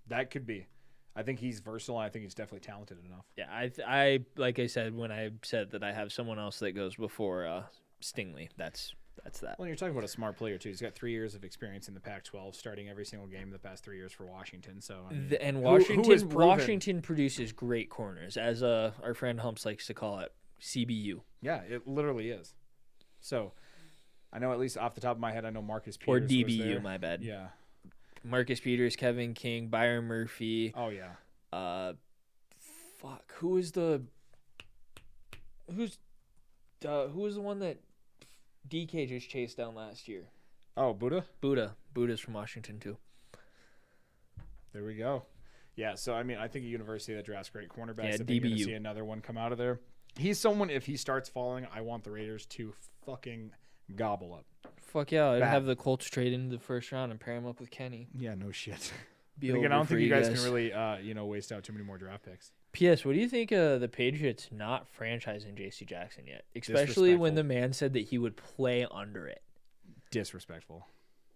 that could be. I think he's versatile. I think he's definitely talented enough. Yeah, I like I said when I said that I have someone else that goes before Stingley. That's that. Well, you're talking about a smart player too. He's got 3 years of experience in the Pac-12, starting every single game the past 3 years for Washington. So I mean, And who has proven- Washington produces great corners, as our friend Humps likes to call it, CBU Yeah, it literally is. So I know at least off the top of my head, I know Marcus Peters or was DBU. there. My bad. Yeah. Marcus Peters, Kevin King, Byron Murphy. Oh yeah. Who was the one that DK just chased down last year? Oh, Buddha. Buddha's from Washington too. There we go. Yeah, so I mean, I think a university that drafts great cornerbacks. Yeah, I think you're going to DBU. see another one come out of there. He's someone, if he starts falling, I want the Raiders to fucking gobble up. Fuck yeah, I'd Bad. have the Colts trade into the first round and pair him up with Kenny. Yeah, no shit. Be Again, I over don't for think you guys can really, waste out too many more draft picks. P.S. What do you think of the Patriots not franchising J.C. Jackson yet? Especially when the man said that he would play under it. Disrespectful.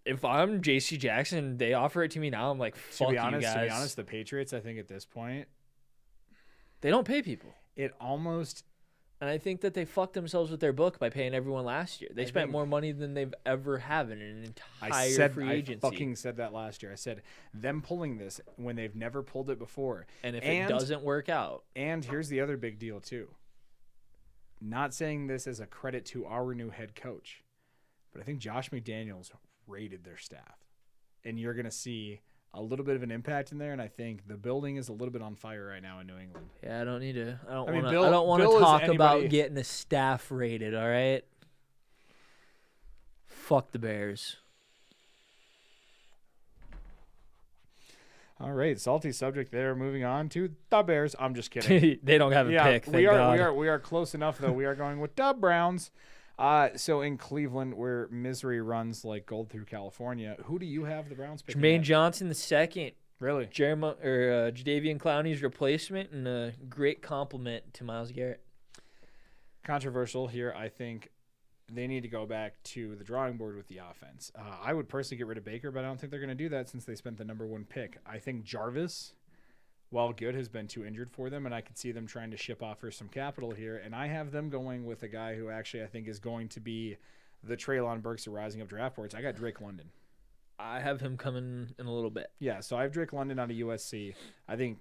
If I'm J.C. Jackson, they offer it to me now. I'm like, fuck To be you honest, guys. the Patriots, I think at this point, They don't pay people. it almost And I think that they fucked themselves with their book by paying everyone last year. They I spent think- more money than they've ever had in an entire free I agency. fucking said that last year. I said them pulling this when they've never pulled it before. And if it doesn't work out, And here's the other big deal too. Not saying this as a credit to our new head coach, but I think Josh McDaniels raided their staff. And you're going to see a little bit of an impact in there, and I think the building is a little bit on fire right now in New England. yeah, I don't need to. I mean, don't want Bill to is talk anybody- about getting a staff rated. All right. Fuck the Bears. All right, salty subject there. Moving on to the Bears. I'm just kidding. They don't have a pick. Thank we God. are close enough though. We are going with the Browns. So in Cleveland, where misery runs like gold through California, who do you have the Browns picking? Jermaine at? Johnson the second, Really? Jadeveon Clowney's replacement, and a great compliment to Myles Garrett. Controversial here. I think they need to go back to the drawing board with the offense. I would personally get rid of Baker, but I don't think they're going to do that since they spent the number 1 pick. I think Jarvis, while good, has been too injured for them, and I could see them trying to ship off for some capital here. And I have them going with a guy who actually I think is going to be the Treylon Burks of rising up draft boards. I got Drake London. I have him coming in a little bit. Yeah, so I have Drake London out of USC. I think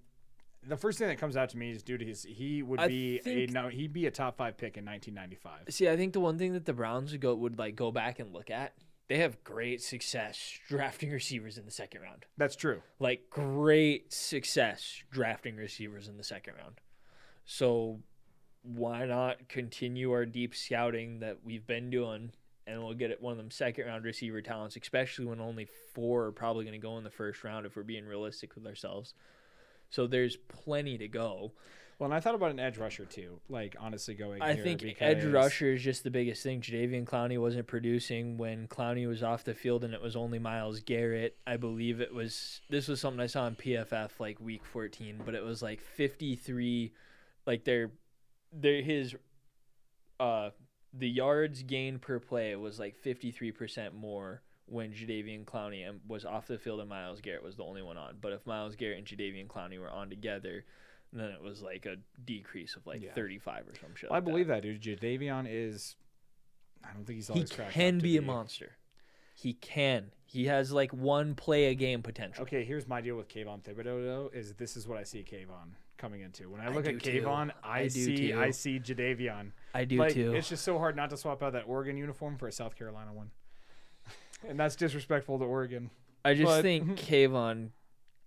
the first thing that comes out to me is, dude, he would he'd be a top 5 pick in 1995. See, I think the one thing that the Browns would go back and look at, they have great success drafting receivers in the second round. That's true. Like great success drafting receivers in the second round. So why not continue our deep scouting that we've been doing, and we'll get one of them second round receiver talents, especially when only 4 are probably going to go in the first round if we're being realistic with ourselves. So there's plenty to go. Well, and I thought about an edge rusher too, like honestly going I here think because edge rusher is just the biggest thing. Jadeveon Clowney wasn't producing when Clowney was off the field, and it was only Myles Garrett. I believe this was something I saw in PFF like week 14, but it was like 53, like the yards gained per play was like 53% more when Jadeveon Clowney was off the field and Myles Garrett was the only one on. But if Myles Garrett and Jadeveon Clowney were on together, then it was like a decrease of like 35 or some shit. Well, I believe that, dude. Jadeveon is. I don't think he's always cracked. He can be a monster. He can. He has like 1 play a game potential. Okay, here's my deal with Kayvon Thibodeau, though, is this is what I see Kayvon coming into. When I look do at Kayvon, too. I see Jadeveon. I do like, too. It's just so hard not to swap out that Oregon uniform for a South Carolina one. And that's disrespectful to Oregon. I just think Kayvon,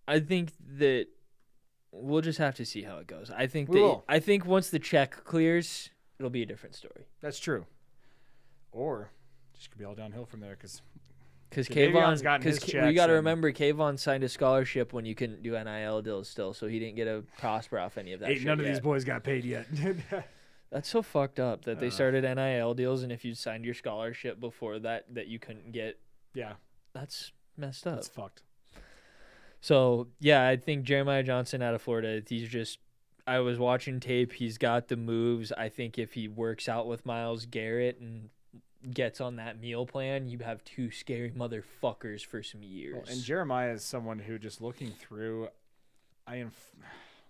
I think that we'll just have to see how it goes. I think I think once the check clears, it'll be a different story. That's true. Or just could be all downhill from there because Because Davion's gotten his checks. we got to and- remember, Kayvon signed a scholarship when you couldn't do NIL deals still, so he didn't get to prosper off any of that. Ain't none of these boys got paid yet. That's so fucked up that they started NIL deals, and if you signed your scholarship before that you couldn't get. Yeah, That's messed up. that's fucked. So yeah, I think Jeremiah Johnson out of Florida, he's just. I was watching tape. He's got the moves. I think if he works out with Myles Garrett and gets on that meal plan, you have two scary motherfuckers for some years. Well, and Jeremiah is someone who, just looking through,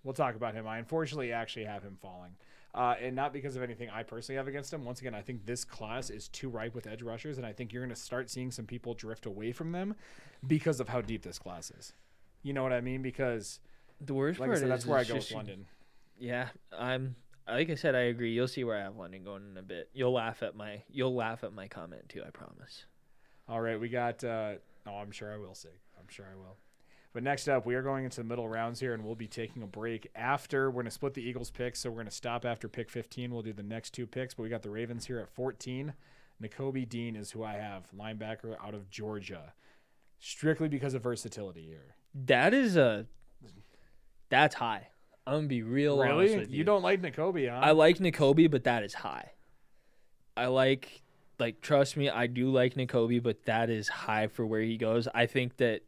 we'll talk about him. I unfortunately actually have him falling. And not because of anything I personally have against him. Once again, I think this class is too ripe with edge rushers, and I think you're going to start seeing some people drift away from them because of how deep this class is. You know what I mean? Because the worst like part I said, is that's where I go just- with London. Yeah, like I said, I agree. You'll see where I have London going in a bit. You'll laugh at my comment too, I promise. All right, we got I'm sure I will, Sig. I'm sure I will. But next up, we are going into the middle rounds here, and we'll be taking a break after. We're going to split the Eagles picks, so we're going to stop after pick 15. We'll do the next two picks, but we got the Ravens here at 14. Nakobe Dean is who I have, linebacker out of Georgia, strictly because of versatility here. That's high. I'm going to be real honest with you. You don't like Nakobe, huh? I like Nakobe, but that is high. I like, trust me, I do like Nakobe, but that is high for where he goes. I think that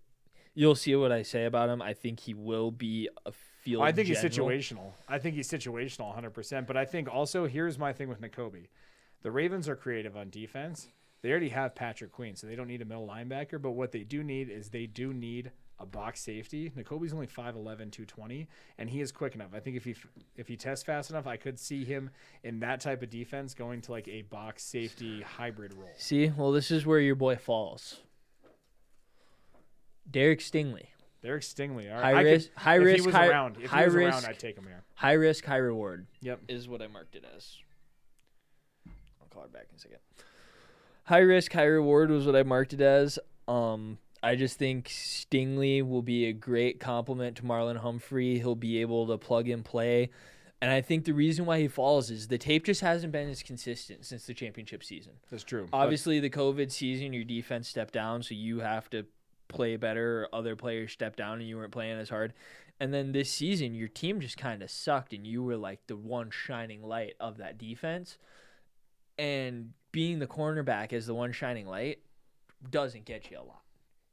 you'll see what I say about him. I think he will be a field I think general. he's situational. I think he's situational 100%. But I think also, here's my thing with Nakobe. The Ravens are creative on defense. They already have Patrick Queen, so they don't need a middle linebacker. But what they do need is a box safety. Nakobe's only 5'11", 220, and he is quick enough. I think if he tests fast enough, I could see him in that type of defense going to like a box safety hybrid role. See, well, this is where your boy falls. Derek Stingley. All right. High risk, if he was around, I'd take him here. High risk, high reward. Yep. Is what I marked it as. I'll call her back in a second. High risk, high reward was what I marked it as. I just think Stingley will be a great compliment to Marlon Humphrey. He'll be able to plug and play. And I think the reason why he falls is the tape just hasn't been as consistent since the championship season. That's true. Obviously, the COVID season, your defense stepped down, so you have to play better. Or other players stepped down, and you weren't playing as hard. And then this season, your team just kind of sucked, and you were like the one shining light of that defense. And being the cornerback as the one shining light doesn't get you a lot.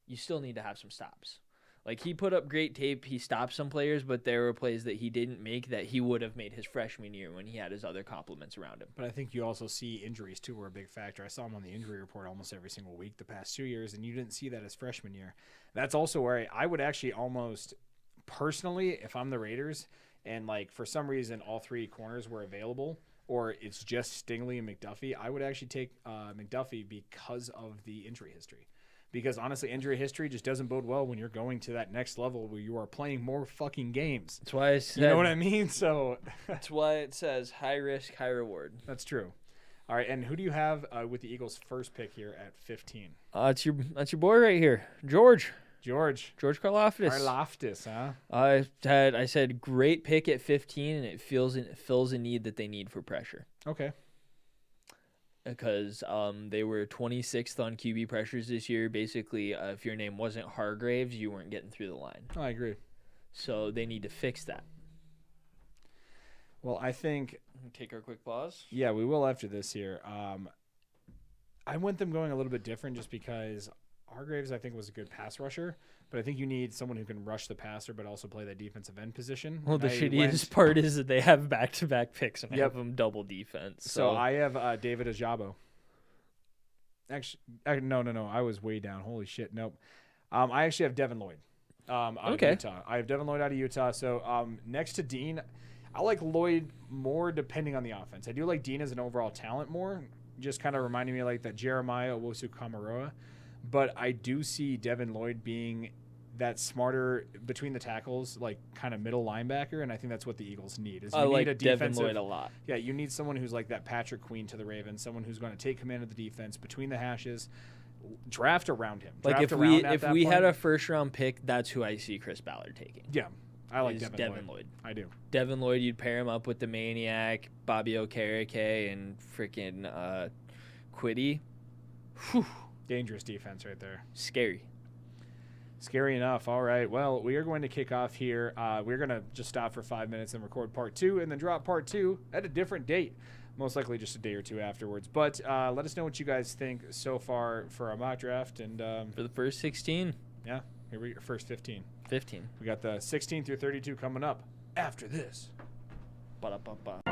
You still need to have some stops. Like, he put up great tape. He stopped some players, but there were plays that he didn't make that he would have made his freshman year when he had his other compliments around him. But I think you also see injuries, too, were a big factor. I saw him on the injury report almost every single week the past 2 years, and you didn't see that his freshman year. That's also where I would actually almost, personally, if I'm the Raiders, and, like, for some reason all three corners were available, or it's just Stingley and McDuffie, I would actually take McDuffie because of the injury history. Because, honestly, injury history just doesn't bode well when you're going to that next level where you are playing more fucking games. That's why I said, you know what I mean? So that's why it says high risk, high reward. That's true. All right, and who do you have with the Eagles' first pick here at 15? That's your boy right here, George Karlaftis. Karlaftis, huh? I said great pick at 15, and it fills a need that they need for pressure. Okay. Because they were 26th on QB pressures this year. Basically, if your name wasn't Hargraves, you weren't getting through the line. I agree. So they need to fix that. Well, I think... Take our quick pause? Yeah, we will after this here. I went them going a little bit different just because Hargraves, I think, was a good pass rusher. But I think you need someone who can rush the passer but also play that defensive end position. Well, the shittiest part is that they have back-to-back picks and have them double defense. So I have David Ajabo. Actually, no. I was way down. Holy shit. Nope. I actually have Devin Lloyd out of Utah. I have Devin Lloyd out of Utah. So next to Dean, I like Lloyd more depending on the offense. I do like Dean as an overall talent more, just kind of reminding me like that Jeremiah Owusu-Koramoah. But I do see Devin Lloyd being that smarter between the tackles, like kind of middle linebacker, and I think that's what the Eagles need. Is you need a Devin Lloyd a lot. Yeah, you need someone who's like that Patrick Queen to the Ravens, someone who's going to take command of the defense between the hashes, draft around him. Like if we had a first round pick, that's who I see Chris Ballard taking. Yeah, I like Devin Lloyd. I do. Devin Lloyd, you'd pair him up with the Maniac, Bobby Okereke, and freaking Quiddy. Whew. Dangerous defense right there. Scary. Scary enough. All right. Well, we are going to kick off here. We're going to just stop for 5 minutes and record part 2 and then drop part 2 at a different date. Most likely just a day or two afterwards. But let us know what you guys think so far for our mock draft. And For the first 16. yeah, here we first 15. 15. We got the 16 through 32 coming up after this. Ba-da-ba-ba.